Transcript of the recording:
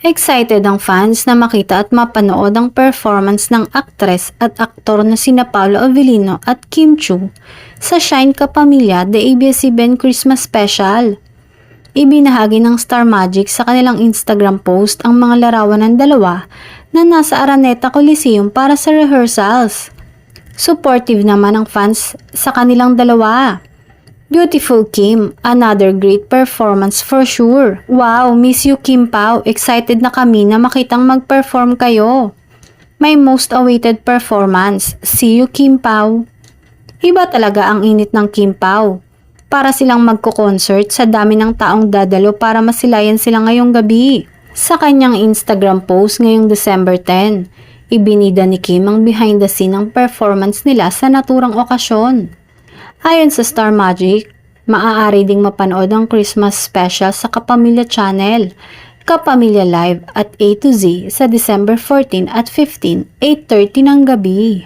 Excited ang fans na makita at mapanood ang performance ng aktres at aktor na sina Paolo Avellino at Kim Chiu sa Shine Kapamilya The ABS-CBN Christmas Special. Ibinahagi ng Star Magic sa kanilang Instagram post ang mga larawan ng dalawa na nasa Araneta Coliseum para sa rehearsals. Supportive naman ang fans sa kanilang dalawa. Beautiful Kim, another great performance for sure. Wow, miss you Kim Pao, excited na kami na makitang mag-perform kayo. My most awaited performance, see you Kim Pao. Iba talaga ang init ng Kim Pao. Para silang magko-concert sa dami ng taong dadalo para masilayan sila ngayong gabi. Sa kanyang Instagram post ngayong December 10, ibinida ni Kim ang behind the scene ng performance nila sa naturang okasyon. Ayon sa Star Magic, maaari ding mapanood ang Christmas special sa Kapamilya Channel, Kapamilya Live at A to Z sa December 14 at 15, 8:30 ng gabi.